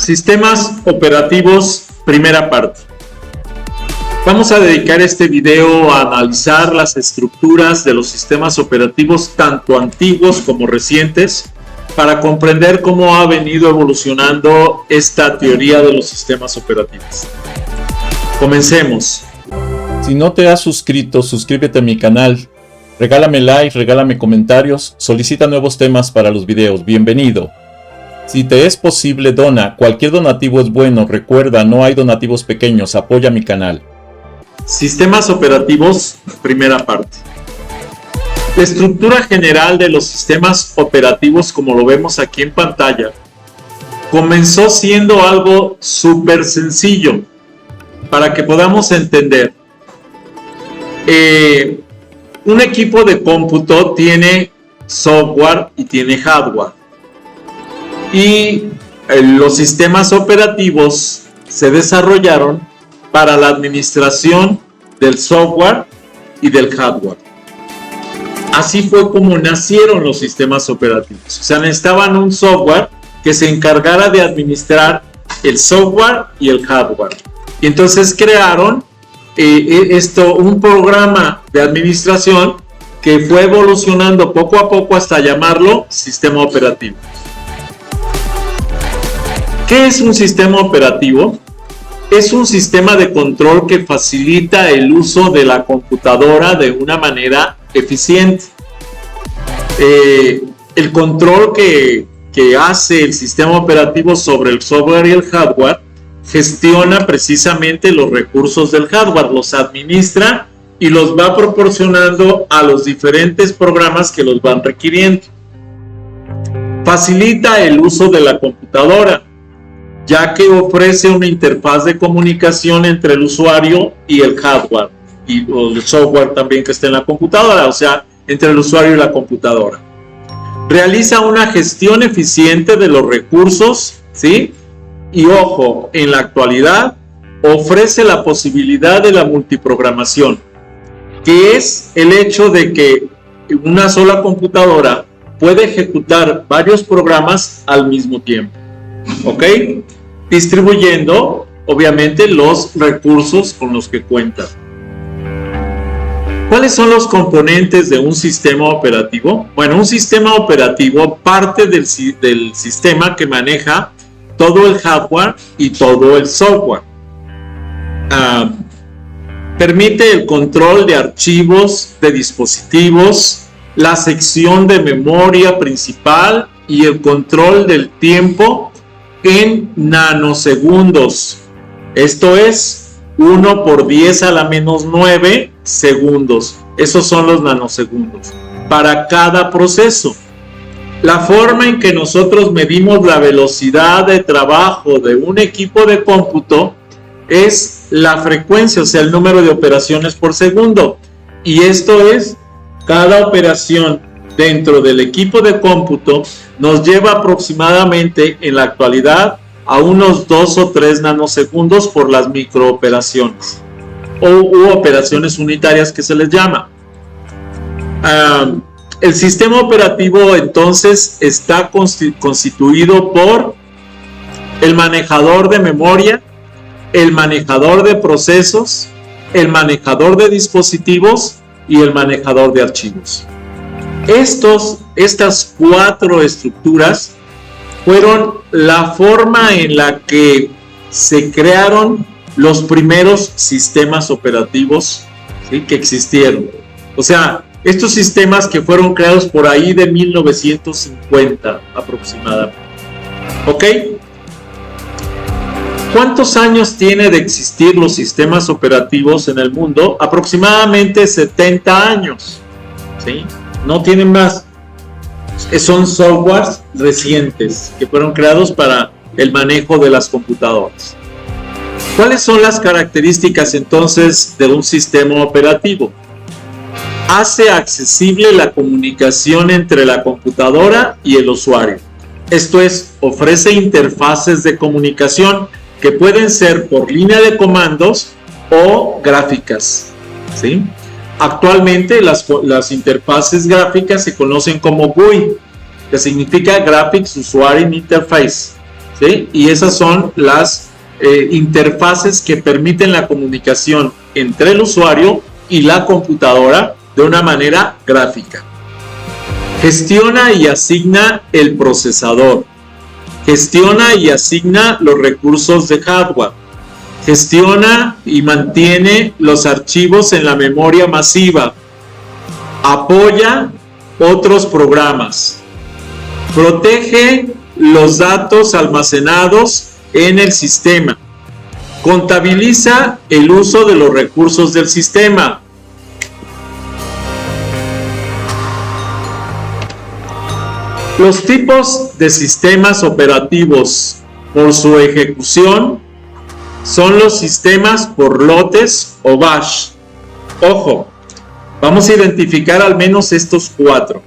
Sistemas operativos, primera parte. Vamos a dedicar este video a analizar las estructuras de los sistemas operativos tanto antiguos como recientes para comprender cómo ha venido evolucionando esta teoría de los sistemas operativos. Comencemos. Si no te has suscrito, suscríbete a mi canal. Regálame like, regálame comentarios, solicita nuevos temas para los videos. Bienvenido. Si te es posible, dona. Cualquier donativo es bueno. Recuerda, no hay donativos pequeños. Apoya mi canal. Sistemas operativos, primera parte. La estructura general de los sistemas operativos, como lo vemos aquí en pantalla, comenzó siendo algo súper sencillo para que podamos entender. Un equipo de cómputo tiene software y tiene hardware. Y los sistemas operativos se desarrollaron para la administración del software y del hardware. Así fue como nacieron los sistemas operativos. O sea, necesitaban un software que se encargara de administrar el software y el hardware. Y entonces crearon un programa de administración que fue evolucionando poco a poco hasta llamarlo sistema operativo. ¿Qué es un sistema operativo? Es un sistema de control que facilita el uso de la computadora de una manera eficiente. El control que hace el sistema operativo sobre el software y el hardware gestiona precisamente los recursos del hardware, los administra y los va proporcionando a los diferentes programas que los van requiriendo. Facilita el uso de la computadora, ya que ofrece una interfaz de comunicación entre el usuario y el hardware y el software también que está en la computadora, o sea, entre el usuario y la computadora. Realiza una gestión eficiente de los recursos, ¿sí? Y ojo, en la actualidad ofrece la posibilidad de la multiprogramación, que es el hecho de que una sola computadora puede ejecutar varios programas al mismo tiempo. ¿Ok? Distribuyendo, obviamente, los recursos con los que cuenta. ¿Cuáles son los componentes de un sistema operativo? Bueno, un sistema operativo parte del sistema que maneja todo el hardware y todo el software. Permite el control de archivos, de dispositivos, la sección de memoria principal y el control del tiempo en nanosegundos. Esto es 1 por 10 a la menos 9 segundos. Esos son los nanosegundos para cada proceso. La forma en que nosotros medimos la velocidad de trabajo de un equipo de cómputo es la frecuencia, o sea, el número de operaciones por segundo. Y esto es, cada operación dentro del equipo de cómputo nos lleva aproximadamente en la actualidad a unos 2 o 3 nanosegundos por las microoperaciones u operaciones unitarias que se les llama. El sistema operativo entonces está constituido por el manejador de memoria, el manejador de procesos, el manejador de dispositivos y el manejador de archivos. Estas 4 estructuras fueron la forma en la que se crearon los primeros sistemas operativos, ¿sí?, que existieron. O sea, estos sistemas que fueron creados por ahí de 1950 aproximadamente. ¿Ok? ¿Cuántos años tiene de existir los sistemas operativos en el mundo? Aproximadamente 70 años. ¿Sí? No tienen más. Son softwares recientes que fueron creados para el manejo de las computadoras. ¿Cuáles son las características entonces de un sistema operativo? Hace accesible la comunicación entre la computadora y el usuario. Esto es, ofrece interfaces de comunicación que pueden ser por línea de comandos o gráficas, ¿sí? Actualmente las interfaces gráficas se conocen como GUI, que significa Graphics User Interface, ¿sí? Y esas son las interfaces que permiten la comunicación entre el usuario y la computadora de una manera gráfica. Gestiona y asigna el procesador. Gestiona y asigna los recursos de hardware. Gestiona y mantiene los archivos en la memoria masiva. Apoya otros programas. Protege los datos almacenados en el sistema. Contabiliza el uso de los recursos del sistema. Los tipos de sistemas operativos por su ejecución son los sistemas por lotes o bash. Ojo, vamos a identificar al menos estos 4.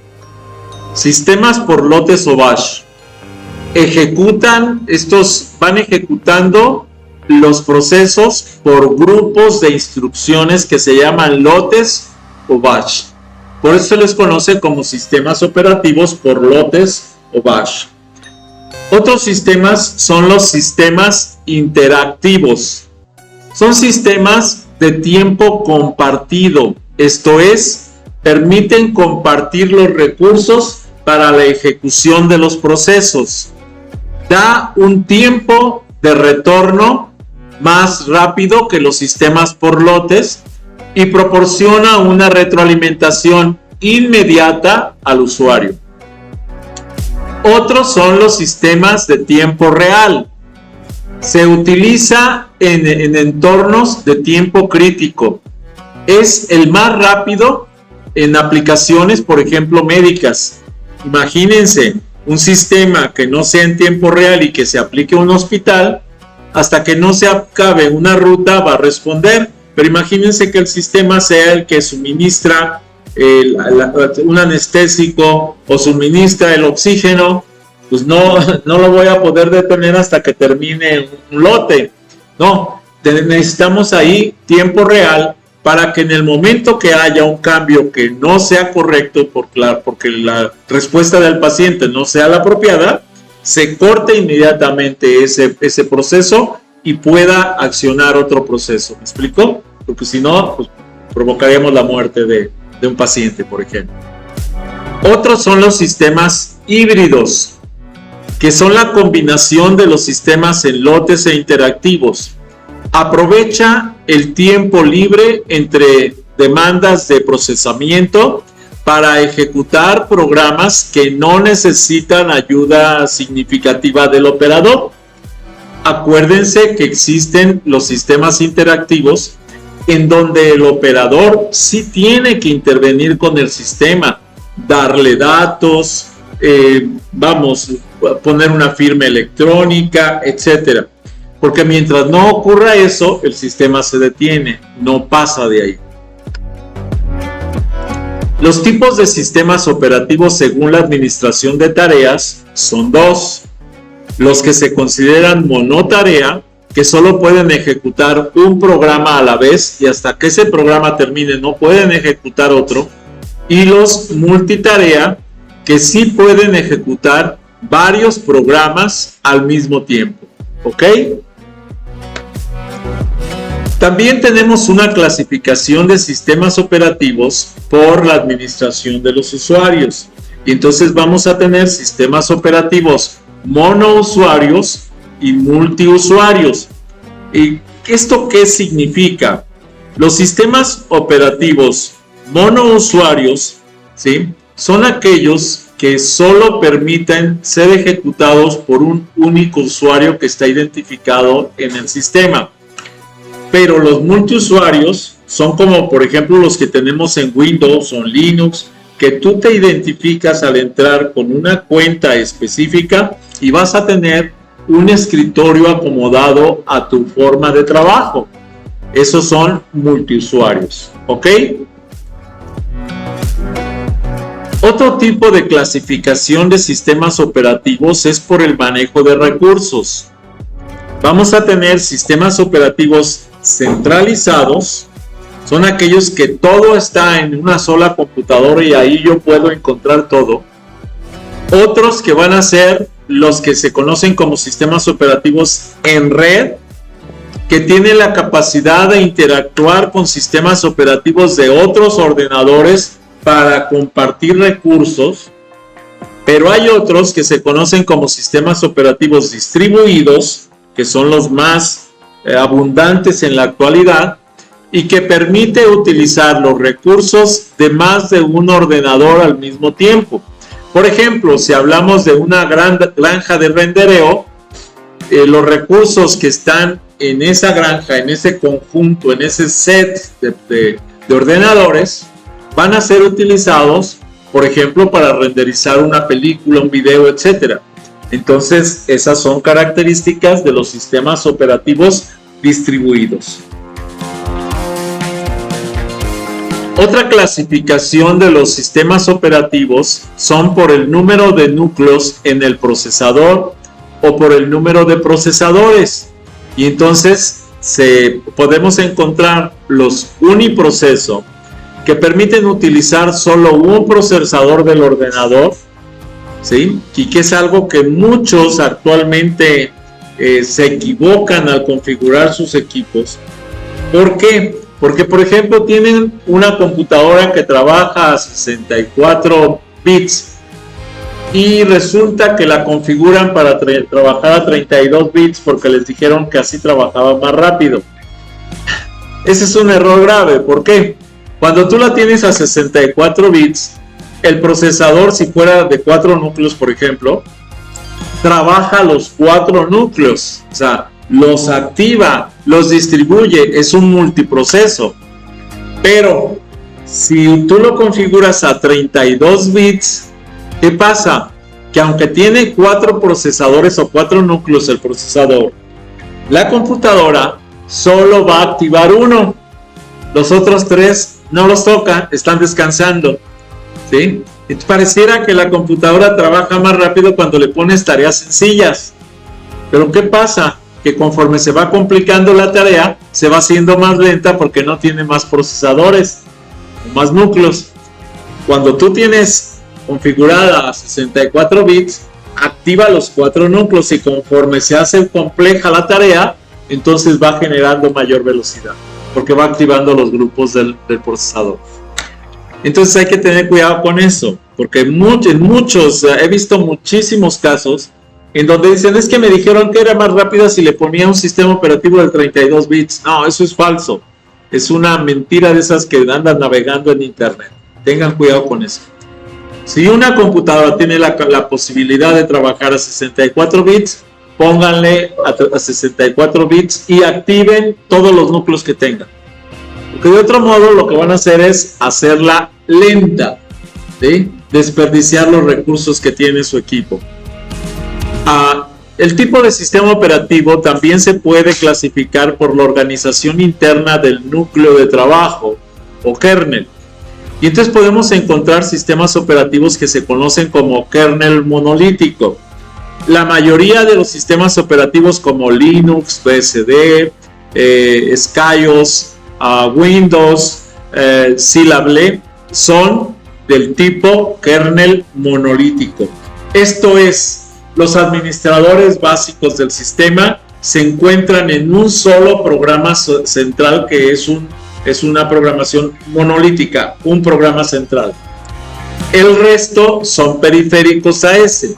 Sistemas por lotes o bash. Van ejecutando los procesos por grupos de instrucciones que se llaman lotes o bash. Por eso se les conoce como sistemas operativos por lotes o bash. Otros sistemas son los sistemas interactivos. Son sistemas de tiempo compartido. Esto es, permiten compartir los recursos para la ejecución de los procesos. Da un tiempo de retorno más rápido que los sistemas por lotes y proporciona una retroalimentación inmediata al usuario. Otros son los sistemas de tiempo real. Se utiliza en entornos de tiempo crítico. Es el más rápido en aplicaciones, por ejemplo, médicas. Imagínense un sistema que no sea en tiempo real y que se aplique a un hospital, hasta que no se acabe una ruta va a responder. Pero imagínense que el sistema sea el que suministra un anestésico o suministra el oxígeno, pues no lo voy a poder detener hasta que termine un lote. No, necesitamos ahí tiempo real para que en el momento que haya un cambio que no sea correcto, porque la respuesta del paciente no sea la apropiada, se corte inmediatamente ese proceso y pueda accionar otro proceso. ¿Me explico? Porque si no, pues, provocaríamos la muerte de un paciente, por ejemplo. Otros son los sistemas híbridos, que son la combinación de los sistemas en lotes e interactivos. Aprovecha el tiempo libre entre demandas de procesamiento para ejecutar programas que no necesitan ayuda significativa del operador. Acuérdense que existen los sistemas interactivos en donde el operador sí tiene que intervenir con el sistema, darle datos, poner una firma electrónica, etcétera. Porque mientras no ocurra eso, el sistema se detiene, no pasa de ahí. Los tipos de sistemas operativos según la administración de tareas son 2. Los que se consideran monotarea, que solo pueden ejecutar un programa a la vez y hasta que ese programa termine no pueden ejecutar otro. Y los multitarea, que sí pueden ejecutar varios programas al mismo tiempo. ¿Ok? También tenemos una clasificación de sistemas operativos por la administración de los usuarios. Y entonces vamos a tener sistemas operativos monousuarios y multiusuarios. ¿Y esto qué significa? Los sistemas operativos monousuarios, ¿sí?, son aquellos que solo permiten ser ejecutados por un único usuario que está identificado en el sistema. Pero los multiusuarios son como, por ejemplo, los que tenemos en Windows o en Linux, que tú te identificas al entrar con una cuenta específica y vas a tener un escritorio acomodado a tu forma de trabajo. Esos son multiusuarios, ¿ok? Otro tipo de clasificación de sistemas operativos es por el manejo de recursos. Vamos a tener sistemas operativos centralizados, son aquellos que todo está en una sola computadora y ahí yo puedo encontrar todo. Otros que van a ser los que se conocen como sistemas operativos en red, que tienen la capacidad de interactuar con sistemas operativos de otros ordenadores para compartir recursos, pero hay otros que se conocen como sistemas operativos distribuidos, que son los más abundantes en la actualidad, y que permite utilizar los recursos de más de un ordenador al mismo tiempo. Por ejemplo, si hablamos de una gran granja de rendereo, los recursos que están en esa granja, en ese conjunto, en ese set de ordenadores, van a ser utilizados, por ejemplo, para renderizar una película, un video, etc. Entonces, esas son características de los sistemas operativos distribuidos. Otra clasificación de los sistemas operativos son por el número de núcleos en el procesador o por el número de procesadores. Y entonces podemos encontrar los uniproceso, que permiten utilizar solo un procesador del ordenador, ¿sí? Y que es algo que muchos actualmente se equivocan al configurar sus equipos. ¿Por qué? Porque, por ejemplo, tienen una computadora que trabaja a 64 bits y resulta que la configuran para trabajar a 32 bits porque les dijeron que así trabajaba más rápido. Ese es un error grave. ¿Por qué? Cuando tú la tienes a 64 bits, el procesador, si fuera de 4 núcleos, por ejemplo, trabaja los 4 núcleos. O sea, los activa, los distribuye, es un multiproceso. Pero si tú lo configuras a 32 bits, ¿qué pasa? Que aunque tiene 4 procesadores o 4 núcleos el procesador, la computadora solo va a activar uno. Los otros 3 no los toca, están descansando, ¿sí? Y pareciera que la computadora trabaja más rápido cuando le pones tareas sencillas. Pero ¿qué pasa? Que conforme se va complicando la tarea, se va haciendo más lenta porque no tiene más procesadores o más núcleos. Cuando tú tienes configurada a 64 bits, activa los 4 núcleos y conforme se hace compleja la tarea, entonces va generando mayor velocidad porque va activando los grupos del procesador. Entonces hay que tener cuidado con eso, porque en muchos, he visto muchísimos casos en donde dicen, es que me dijeron que era más rápida si le ponía un sistema operativo de 32 bits. No, eso es falso. Es una mentira de esas que andan navegando en internet. Tengan cuidado con eso. Si una computadora tiene la posibilidad de trabajar a 64 bits, pónganle a 64 bits y activen todos los núcleos que tengan. Porque de otro modo lo que van a hacer es hacerla lenta, ¿sí? Desperdiciar los recursos que tiene su equipo. El tipo de sistema operativo también se puede clasificar por la organización interna del núcleo de trabajo o kernel. Y entonces podemos encontrar sistemas operativos que se conocen como kernel monolítico. La mayoría de los sistemas operativos como Linux, BSD, SkyOS, Windows, Syslable son del tipo kernel monolítico. Esto es, los administradores básicos del sistema se encuentran en un solo programa central que es una programación monolítica, un programa central. El resto son periféricos a ese.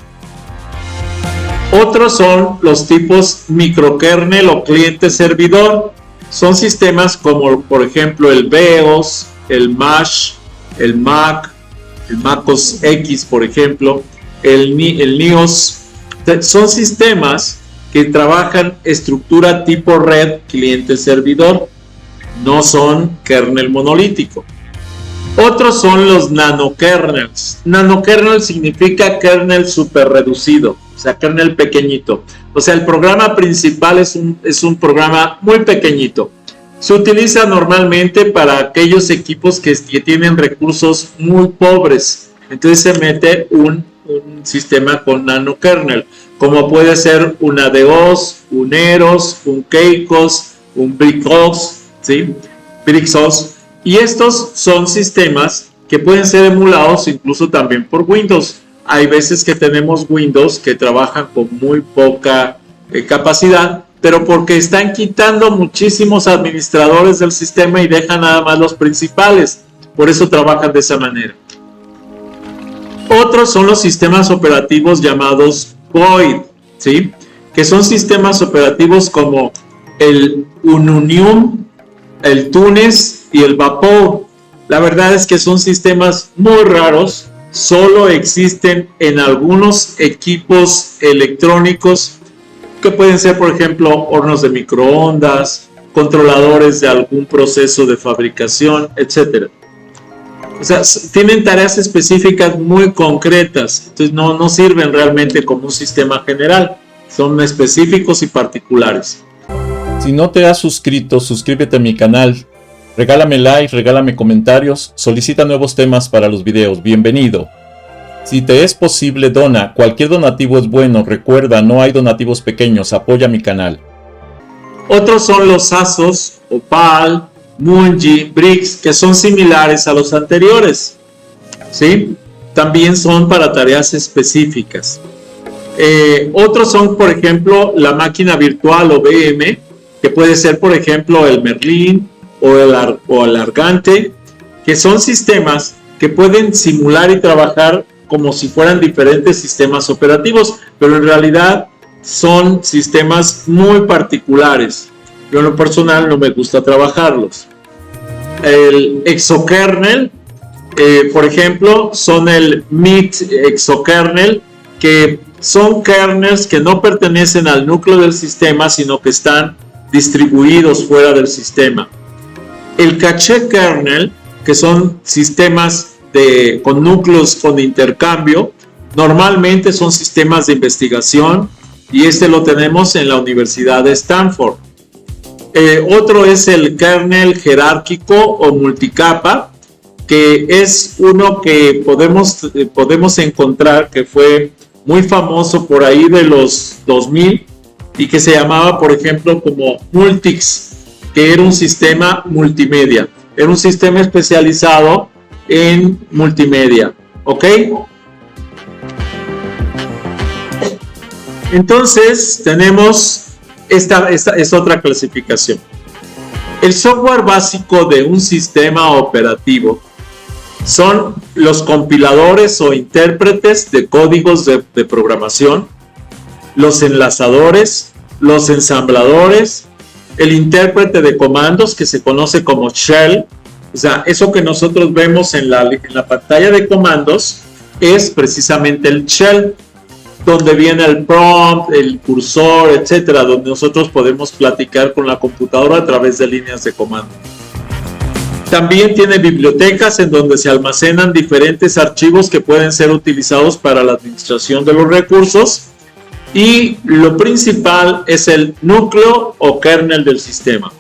Otros son los tipos microkernel o cliente servidor. Son sistemas como, por ejemplo, el BEOS, el MASH, el Mac, el MacOS X, por ejemplo, el NIOS. Son sistemas que trabajan estructura tipo red cliente-servidor, no son kernel monolítico. Otros son los nanokernels. Nanokernel significa kernel super reducido, o sea, kernel pequeñito. O sea, el programa principal es un programa muy pequeñito. Se utiliza normalmente para aquellos equipos que tienen recursos muy pobres. Entonces se mete un sistema con nanokernel, como puede ser un ADOS, un EROS, un Keikos, un BRICOS, ¿sí? BRICOS. Y estos son sistemas que pueden ser emulados incluso también por Windows. hay veces que tenemos Windows que trabajan con muy poca capacidad, pero porque están quitando muchísimos administradores del sistema y dejan nada más los principales. Por eso trabajan de esa manera. Otros son los sistemas operativos llamados Void, ¿sí? Que son sistemas operativos como el Ununium, el Tunes y el Vapor. La verdad es que son sistemas muy raros, solo existen en algunos equipos electrónicos que pueden ser, por ejemplo, hornos de microondas, controladores de algún proceso de fabricación, etc. O sea, tienen tareas específicas muy concretas, entonces no sirven realmente como un sistema general, son específicos y particulares. Si no te has suscrito, suscríbete a mi canal, regálame like, regálame comentarios, solicita nuevos temas para los videos, bienvenido. Si te es posible, dona, cualquier donativo es bueno, recuerda, no hay donativos pequeños, apoya mi canal. Otros son los Asos, Opal, Mungi, Brix, que son similares a los anteriores, ¿sí? También son para tareas específicas. Otros son, por ejemplo, la máquina virtual o VM, que puede ser, por ejemplo, el Merlin o el Argante, que son sistemas que pueden simular y trabajar como si fueran diferentes sistemas operativos, pero en realidad son sistemas muy particulares. Yo en lo personal no me gusta trabajarlos. El exokernel, por ejemplo, son el MIT exokernel, que son kernels que no pertenecen al núcleo del sistema, sino que están distribuidos fuera del sistema. El caché kernel, que son sistemas con núcleos con intercambio, normalmente son sistemas de investigación y lo tenemos en la Universidad de Stanford. Otro es el kernel jerárquico o multicapa, que es uno que podemos encontrar que fue muy famoso por ahí de los 2000 y que se llamaba, por ejemplo, como Multics, que era un sistema multimedia, era un sistema especializado en multimedia, ¿ok? Entonces tenemos esta es otra clasificación. El software básico de un sistema operativo son los compiladores o intérpretes de códigos de programación, los enlazadores, los ensambladores, el intérprete de comandos que se conoce como shell. O sea, eso que nosotros vemos en la pantalla de comandos es precisamente el shell, donde viene el prompt, el cursor, etcétera, donde nosotros podemos platicar con la computadora a través de líneas de comando. También tiene bibliotecas en donde se almacenan diferentes archivos que pueden ser utilizados para la administración de los recursos. Y lo principal es el núcleo o kernel del sistema.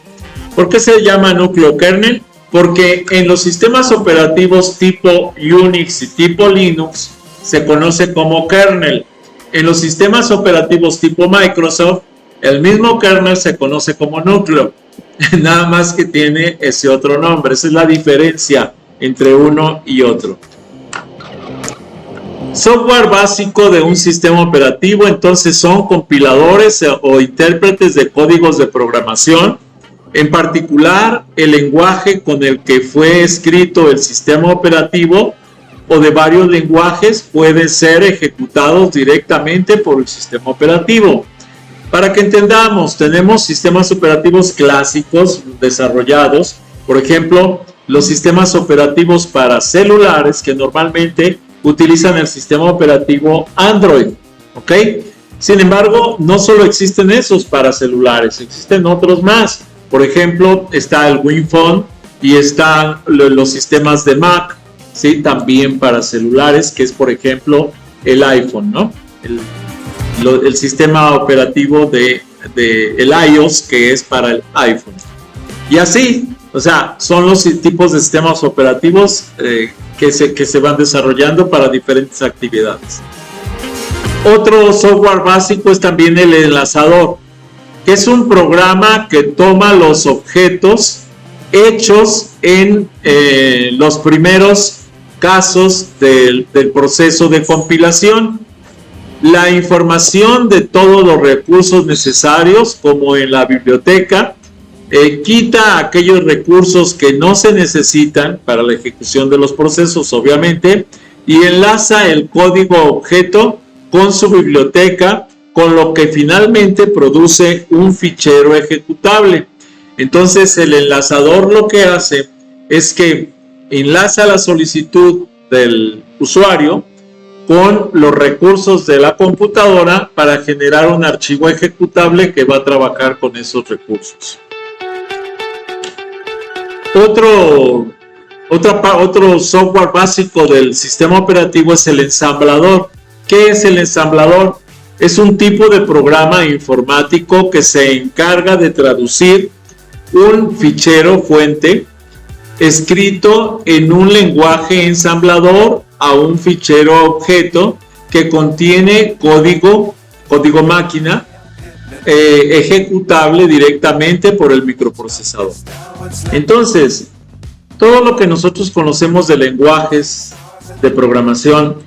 ¿Por qué se llama núcleo kernel? Porque en los sistemas operativos tipo Unix y tipo Linux se conoce como kernel. En los sistemas operativos tipo Microsoft, el mismo kernel se conoce como núcleo. Nada más que tiene ese otro nombre. Esa es la diferencia entre uno y otro. Software básico de un sistema operativo, entonces son compiladores o intérpretes de códigos de programación. En particular, el lenguaje con el que fue escrito el sistema operativo o de varios lenguajes pueden ser ejecutados directamente por el sistema operativo. Para que entendamos, tenemos sistemas operativos clásicos desarrollados, por ejemplo, los sistemas operativos para celulares que normalmente utilizan el sistema operativo Android, ¿ok? Sin embargo, no solo existen esos para celulares, existen otros más. Por ejemplo, está el WinPhone y están los sistemas de Mac, ¿sí? También para celulares, que es, por ejemplo, el iPhone, ¿no? El sistema operativo de el iOS, que es para el iPhone. Y así, o sea, son los tipos de sistemas operativos que se van desarrollando para diferentes actividades. Otro software básico es también el enlazador, que es un programa que toma los objetos hechos en los primeros casos del proceso de compilación. La información de todos los recursos necesarios, como en la biblioteca, quita aquellos recursos que no se necesitan para la ejecución de los procesos, obviamente, y enlaza el código objeto con su biblioteca, con lo que finalmente produce un fichero ejecutable. Entonces, el enlazador lo que hace es que enlaza la solicitud del usuario con los recursos de la computadora para generar un archivo ejecutable que va a trabajar con esos recursos. Otro software básico del sistema operativo es el ensamblador. ¿Qué es el ensamblador? Es un tipo de programa informático que se encarga de traducir un fichero fuente escrito en un lenguaje ensamblador a un fichero objeto que contiene código máquina ejecutable directamente por el microprocesador. Entonces, todo lo que nosotros conocemos de lenguajes de programación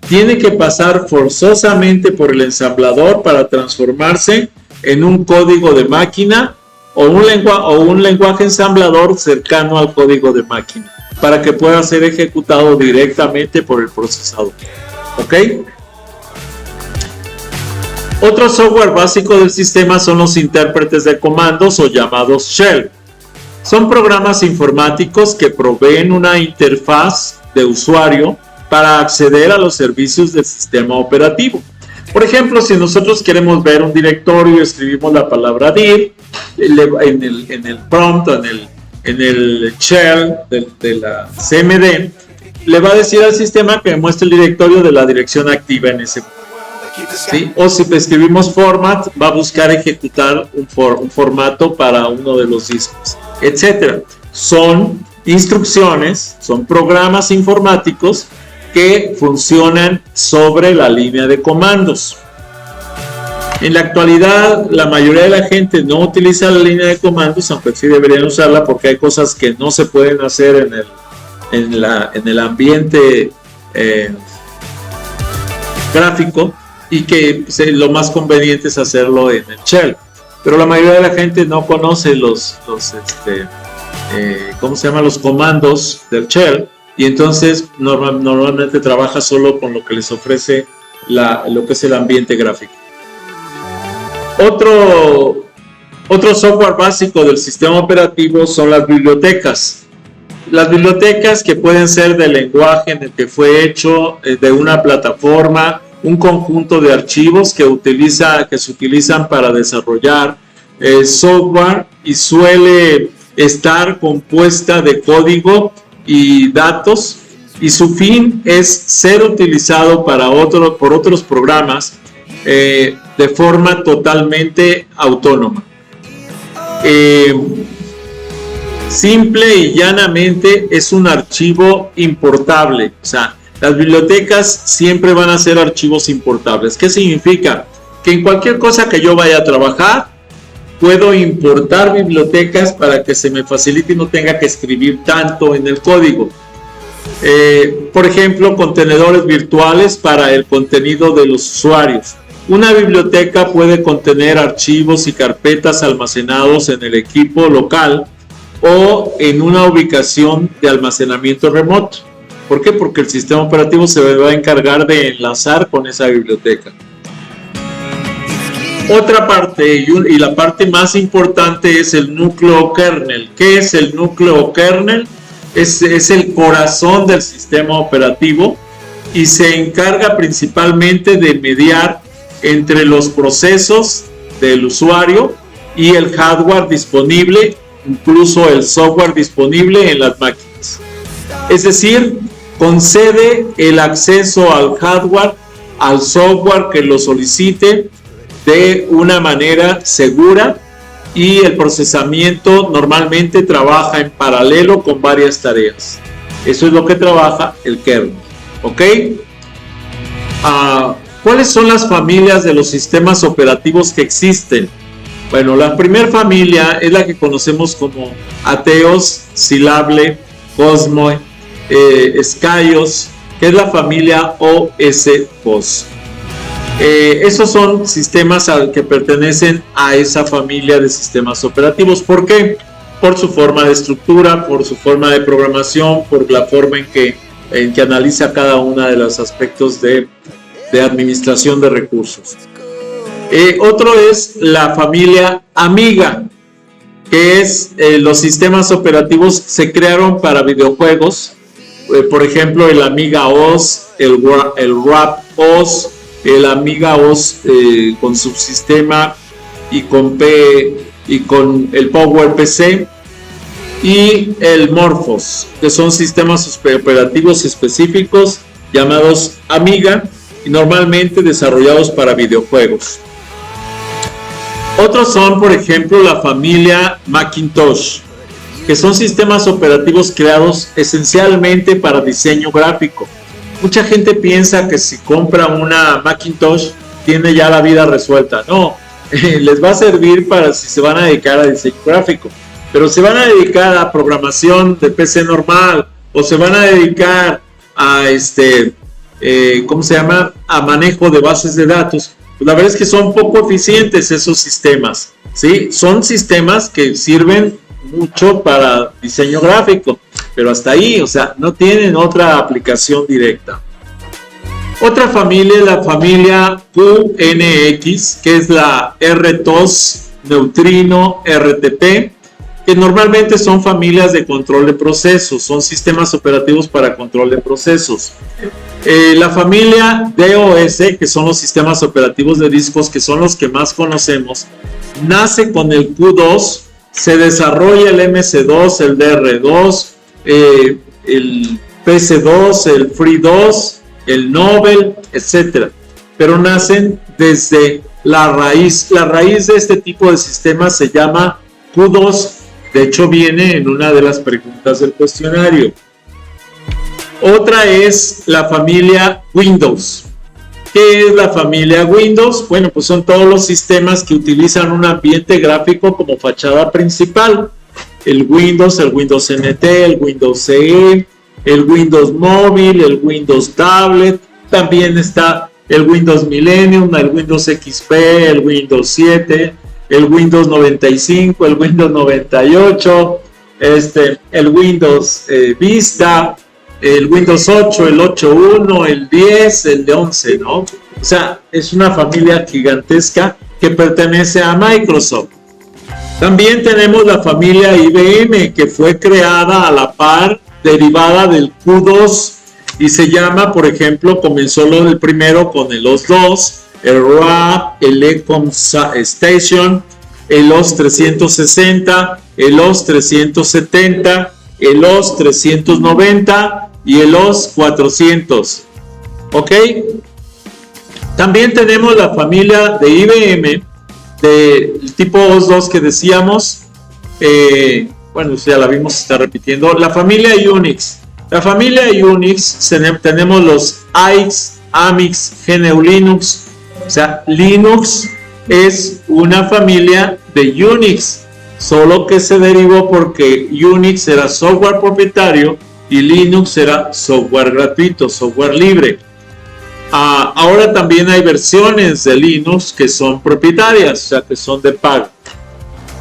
tiene que pasar forzosamente por el ensamblador para transformarse en un código de máquina o un lenguaje ensamblador cercano al código de máquina, para que pueda ser ejecutado directamente por el procesador. ¿Ok? Otro software básico del sistema son los intérpretes de comandos o llamados shell. Son programas informáticos que proveen una interfaz de usuario para acceder a los servicios del sistema operativo. Por ejemplo, si nosotros queremos ver un directorio, escribimos la palabra dir en el prompt, en el shell de la CMD, le va a decir al sistema que me muestre el directorio de la dirección activa en ese momento. ¿Sí? O si escribimos format, va a buscar ejecutar un formato para uno de los discos, etc. Son instrucciones, son programas informáticos que funcionan sobre la línea de comandos. En la actualidad, la mayoría de la gente no utiliza la línea de comandos, aunque sí deberían usarla, porque hay cosas que no se pueden hacer en el ambiente gráfico, y que lo más conveniente es hacerlo en el shell. Pero la mayoría de la gente no conoce los comandos del shell, y entonces normalmente trabaja solo con lo que les ofrece lo que es el ambiente gráfico. Otro software básico del sistema operativo son las bibliotecas. Las bibliotecas, que pueden ser del lenguaje en el que fue hecho, de una plataforma, un conjunto de archivos que se utilizan para desarrollar software, y suele estar compuesta de código y datos, y su fin es ser utilizado por otros programas de forma totalmente autónoma. Simple y llanamente es un archivo importable. O sea, las bibliotecas siempre van a ser archivos importables. ¿Qué significa? Que en cualquier cosa que yo vaya a trabajar, puedo importar bibliotecas para que se me facilite y no tenga que escribir tanto en el código. Por ejemplo, contenedores virtuales para el contenido de los usuarios. Una biblioteca puede contener archivos y carpetas almacenados en el equipo local o en una ubicación de almacenamiento remoto. ¿Por qué? Porque el sistema operativo se va a encargar de enlazar con esa biblioteca. Otra parte, y la parte más importante, es el núcleo kernel. ¿Qué es el núcleo kernel? Es el corazón del sistema operativo, y se encarga principalmente de mediar entre los procesos del usuario y el hardware disponible, incluso el software disponible en las máquinas. Es decir, concede el acceso al hardware, al software que lo solicite, de una manera segura, y el procesamiento normalmente trabaja en paralelo con varias tareas. Eso es lo que trabaja el kernel. ¿Ok? ¿Cuáles son las familias de los sistemas operativos que existen? Bueno, la primera familia es la que conocemos como Atheos, Scilable, Cosmos, Skyos, que es la familia OS/2. Esos son sistemas que pertenecen a esa familia de sistemas operativos. ¿Por qué? Por su forma de estructura, por su forma de programación, por la forma en que analiza cada uno de los aspectos de administración de recursos. Otro es la familia Amiga, que es los sistemas operativos se crearon para videojuegos. Por ejemplo, el Amiga OS, el RAP OS, el Amiga OS con subsistema y con el PowerPC, y el Morphos, que son sistemas operativos específicos llamados Amiga y normalmente desarrollados para videojuegos. Otros son, por ejemplo, la familia Macintosh, que son sistemas operativos creados esencialmente para diseño gráfico. Mucha gente piensa que si compra una Macintosh tiene ya la vida resuelta. No, les va a servir para si se van a dedicar a diseño gráfico. Pero se van a dedicar a programación de PC normal, o se van a dedicar a a manejo de bases de datos. Pues la verdad es que son poco eficientes esos sistemas, ¿sí? Son sistemas que sirven mucho para diseño gráfico, pero hasta ahí, o sea, no tienen otra aplicación directa. Otra familia es la familia QNX, que es la RTOS, Neutrino, RTP, que normalmente son familias de control de procesos, son sistemas operativos para control de procesos. La familia DOS, que son los sistemas operativos de discos, que son los que más conocemos, nace con el Q2, se desarrolla el MC2, el DR2, el PC2, el Free2, el Nobel, etc. Pero nacen desde la raíz. La raíz de este tipo de sistemas se llama Q2. De hecho, viene en una de las preguntas del cuestionario. Otra es la familia Windows. ¿Qué es la familia Windows? Bueno, pues son todos los sistemas que utilizan un ambiente gráfico como fachada principal. El Windows NT, el Windows CE, el Windows Móvil, el Windows Tablet. También está el Windows Millennium, el Windows XP, el Windows 7, el Windows 95, el Windows 98, el Windows Vista, el Windows 8, el 8.1, el 10, el de 11, ¿no? O sea, es una familia gigantesca que pertenece a Microsoft. También tenemos la familia IBM, que fue creada a la par, derivada del Q2, y se llama, por ejemplo, comenzó el primero con el OS2, el RAP, el Ecom Station, el OS 360, el OS 370, el OS 390 y el OS 400. ¿Ok? También tenemos la familia de IBM del tipo OS2 que decíamos. Bueno, ya la vimos, se está repitiendo. La familia Unix. La familia Unix tenemos los AIX, AMIX, GNU Linux. O sea, Linux es una familia de Unix, solo que se derivó porque Unix era software propietario y Linux era software gratuito, software libre. Ahora también hay versiones de Linux que son propietarias, o sea, que son de pago.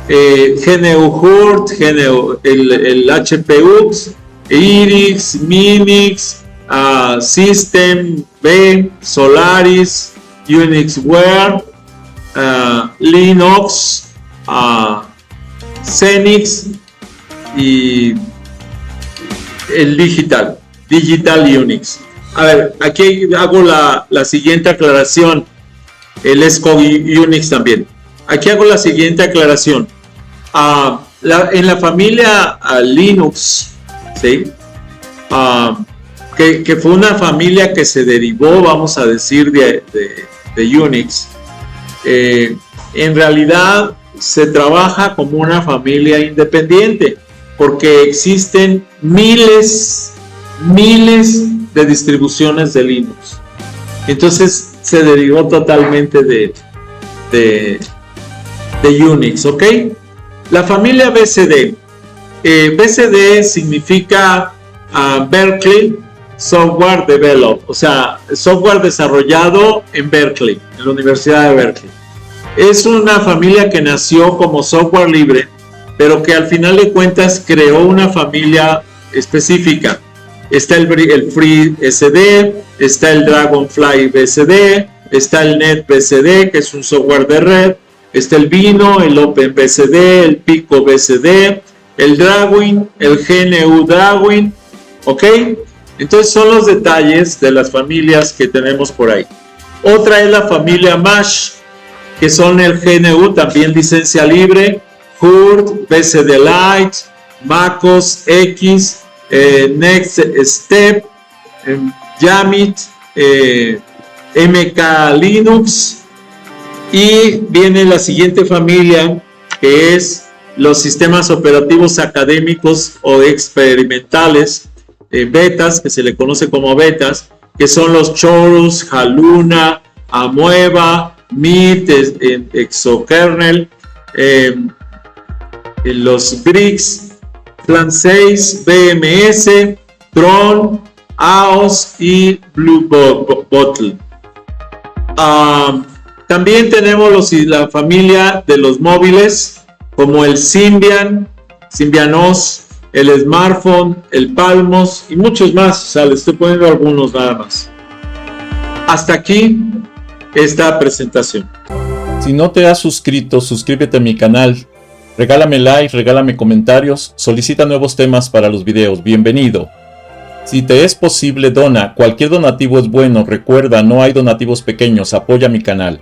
GNU Hurt, el HPUX, Irix, Minix, System B, Solaris, UnixWare, Linux, Xenix y el Digital Unix. A ver, aquí hago la siguiente aclaración. El ESCO Unix también. Aquí hago la siguiente aclaración. En la familia Linux, ¿sí? Que fue una familia que se derivó, vamos a decir, de Unix. En realidad se trabaja como una familia independiente porque existen miles de distribuciones de Linux. Entonces se derivó totalmente de Unix, ¿ok? La familia BSD. BSD significa Berkeley Software Develop, o sea, software desarrollado en Berkeley, en la Universidad de Berkeley. Es una familia que nació como software libre, pero que al final de cuentas creó una familia específica. Está el FreeBSD, está el Dragonfly BSD, está el NetBSD, que es un software de red, está el Vino, el OpenBSD, el PicoBSD, el Dragwin, el GNU Dragwin, ¿ok? Entonces son los detalles de las familias que tenemos por ahí. Otra es la familia MASH, que son el GNU, también licencia libre, HURD, BSD Lite, MacOS X, Next Step, Yamit, MK Linux, y viene la siguiente familia, que es los sistemas operativos académicos o experimentales, betas, que se le conoce como betas, que son los Chorus, Haluna, Amoeba, Meet, Exokernel, los Bricks, Plan 6, BMS, Tron, AOS y Blue Bottle. También tenemos la familia de los móviles, como el Symbian, Symbian-OS, el Smartphone, el Palmos y muchos más. O sea, les estoy poniendo algunos nada más. Hasta aquí esta presentación. Si no te has suscrito, suscríbete a mi canal. Regálame like, regálame comentarios, solicita nuevos temas para los videos. Bienvenido. Si te es posible, dona. Cualquier donativo es bueno. Recuerda, no hay donativos pequeños. Apoya mi canal.